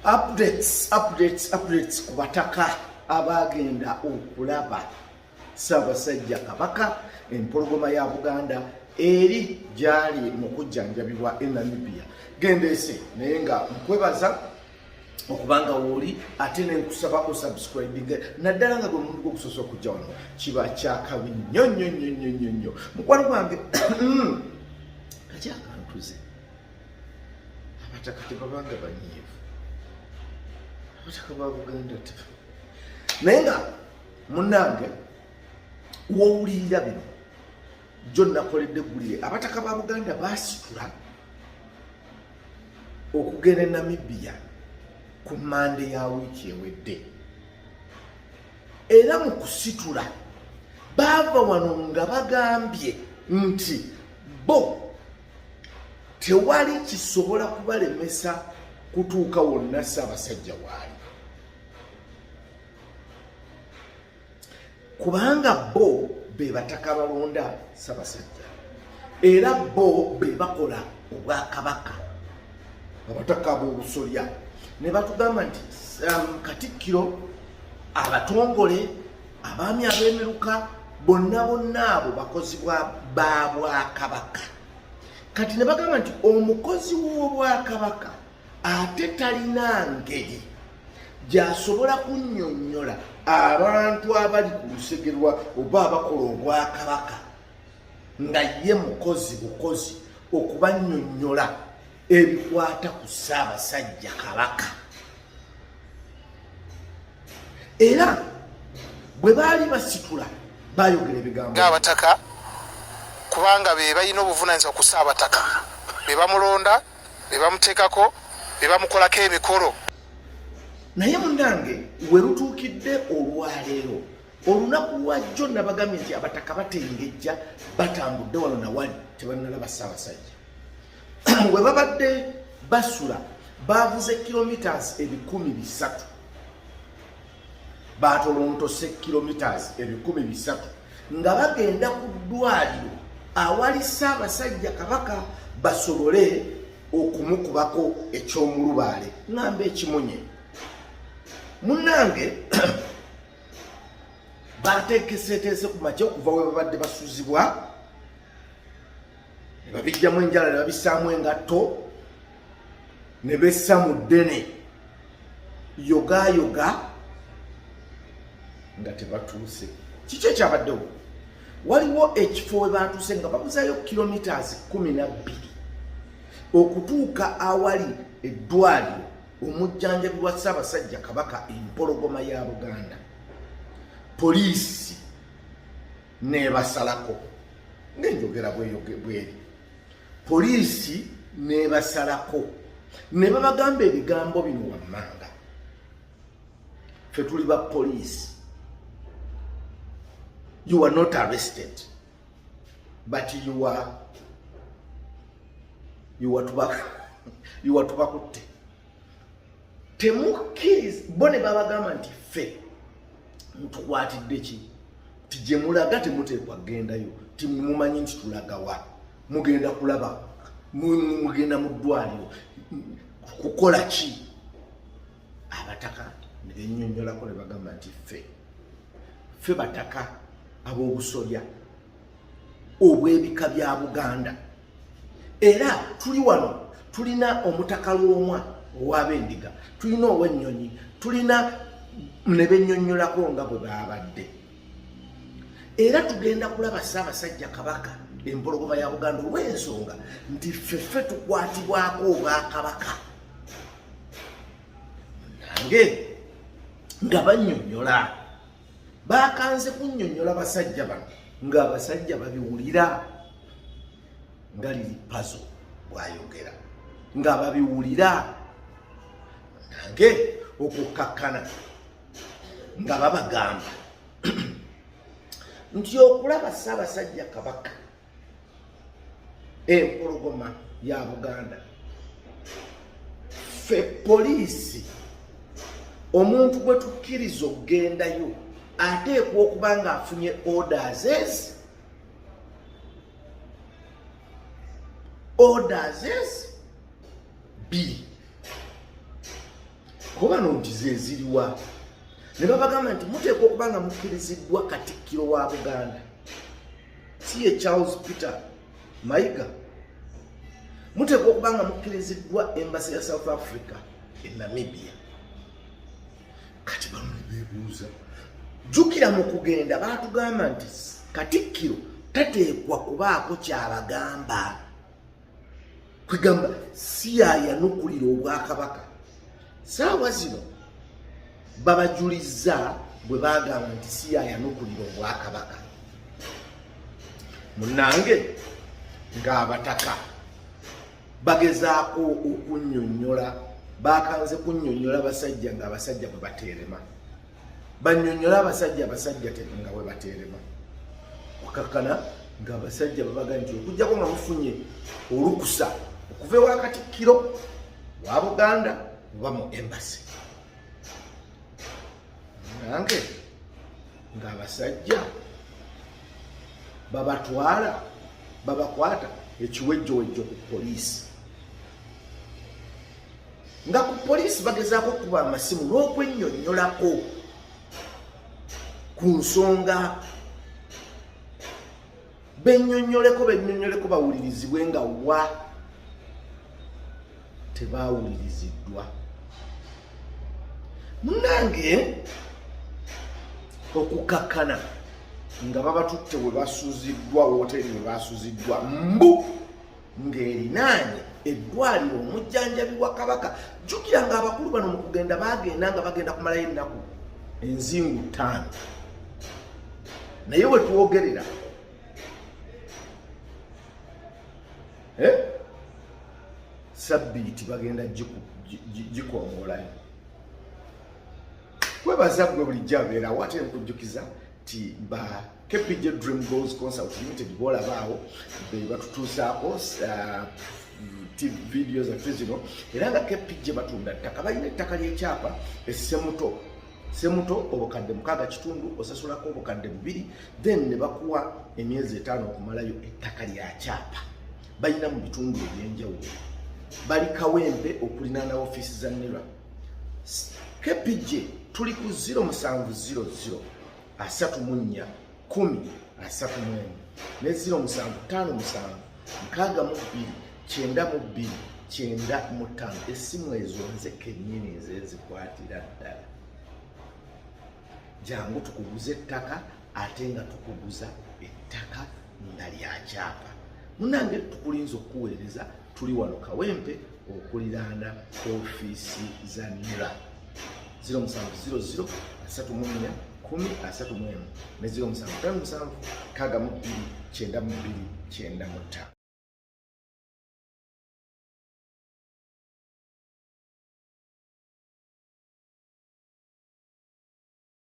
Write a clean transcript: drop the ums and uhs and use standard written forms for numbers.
updates ku bataka abagenda okulaba Ssaabasajja Kabaka empologoma ya Buganda eri gyali mu kujjanjabibwa e Namibia. Gendese naye nga nkwebaza okubanga woli ate ne nkusaba osubscribing naddala nga gwe muntu gwokusosa okujja wano kiba kyakabi nnyo mukwano gwange kakyakantuze abataka tebabanga banyiivu abataka ba Buganda naye nga munnange wowulirira bino jjo nakoledde eggulire abataka ba Buganda baasitula okugenda e Namibia ku Mande ya wiiki ewedde era mu kusitula baava wano nga bagambye nti bo tewali kisobola kubalemesa kutuuka wonna Ssaabasajja waali kubanga bo be bataka balonda Ssaabasajja era bo be bakola Obwakabaka abataka b'obusolya ne batugamba nti Katikkiro abatongole abaami ab'emiruka bonna abo bakozi ba Bwakabaka kati ne bagamba nti omukozi w'Obwakabaka ate talina ngeri gy'asobola kunnyonnyola abantu abali ku lusegerwa oba abakola Obwakabaka nga ye mukozi bukozi okubannyonnyola ebikwata ku Ssaabasajja Kabaka era bwe baali basitula bayogera ebigambo ng'abataka kubanga be balina obuvunaanyizibwa ku Ssaabataka be bamulonda be bamuteekako be bamukolako emikolo naye munnange we lutuukidde olwaleero olunaku lwajjo nabagambye nti abataka batengejja batambudde wano nawali tebannalaba Ssaabasajja bwe babadde basula bavuze kilometers 300 batolontose kilometers 300 nga bagenda ku ddwaliro awali Ssaabasajja Kabaka basobole okumukubako ekyomulubaale ngamba ekimunye munnange bateekeseteese ku makya okuva we babadde basuzibwa ne babijjamu enjala ne babissaamu engatto ne bessa mu ddene yogayoga nga tebatuuse kiki ekyabaddewo waliwo ekifo we batuuse nga babuzayo kilometers 12 okutuuka awali eddwaliro omujjanjabi wa Ssaabasajja Kabaka empologoma ya Buganda poliisi nebasalako ng'enjogera bweri poliisi nebasalako ne babagamba ebigambo bino wammanga ffe tuli ba poliisi you are not arrested but you are tubakutte temukkiriza bo ne babagamba nti ffe mutukwatidde ki ti gye mulaga temuteekwa gendayo ti mumanyi nti tulagawa mugenda kulaba mugenda mu ddwaliro kukola ki abataka ne bennyonnyolako ne bagamba nti ffe bataka ab'obusolya obw'ebika bya Buganda era tuli wano tulina omutaka Lwomwa ow'Abendiga tulina ow'Ennyonyi tulina ne bennyonnyolako nga bwe baabadde era tugenda kulaba Ssaabasajja Kabaka empologoma ya Buganda olw'ensonga nti ffe tukwatibwako Obwakabaka nange nga bannyonnyola bakanze kunnyonnyola basajja bano ng'abasajja babiwulira nga liri pazo bwayogera nga babiwulira nange okukkakkana nga babagamba nti okulaba Ssaabasajja Kabaka empologoma ya Buganda ffe poliisi omuntu gwe tukkiriza okugendayo ateekwa okuba ng'afunye orders bbiri kuba nti zeziriwa ne babagamba nti muteekwa okuba nga mukkiriziddwa Katikkiro wa Buganda si ye Charles Peter Mayiga, muteekwa okuba nga mukkiriziddwa Embassy ya South Africa e Namibia. Kati bano ne beebuuza, jjukira mu kugenda baatugamba nti Katikkiro tateekwa kubaako kyabagamba, kwegamba si yayanukulira Obwakabaka. Saawa zino babajuliza bwe bagamba nti si yayanukulira Obwakabaka. Munnange ng'abataka bagezaako okunnyonnyola, bakanze kunnyonnyola abasajja ng'abasajja bwe bateerema, bannyonnyola abasajja nga bwe bateerema, okukakkana ng'abasajja babaga nti okuggyako nga mufunye olukusa okuva ewa Katikkiro wa Buganda oba mu Embassy. Nange ng'abasajja babatwala babakwata ekiwejjowejjo ku poliisi, nga ku poliisi bagezaako okuba amasimu n'okwennyonnyolako ku nsonga, bennyonnyoleko bawulirizibwe nga wa tebaawuliriziddwa. Munnange okukakkana nga babatutte we basuuziddwa, wooteri we basuuziddwa mbu ng'erinaanye eddwaliro omujjanjabi wa Kabaka. Jjukira ng'abakulu bano mu kugenda bagenda nga bagenda kumalayo ennaku enzingu 5, naye we twogerera sabbiiti bagenda gikongolayo. Kwebaza gwe bulijjo abeerawo, ate nkujjukiza ti ba KPJ Dream Goals Concert Limited boolabaawo be batutuusaako video zaffe zino, era nga KPJ batunda ttaka, balina ettaka ly'ekyapa Semuto obukadde 6.5 osasulako obukadde 2, then ne bakuwa emyezi 5 okumalayo ettaka lya kyapa. Balina mu bitundu ebyenjawulo, bali Kawempe okulinaana ofiisi za NERA. KPJ tuli ku 0700 34 10 34 ne 0757 62 92 essimu ezo nze kennyini ezezikwatira ddala. Jangu tukuguze ettaka ate nga tukuguza ettaka nga lya kyapa. Munnange tukulinza okuweereza, tuli wano Kawempe okuliraana ofiisi za NERA. 0700 34 10 34 ne 0757 62 92 95.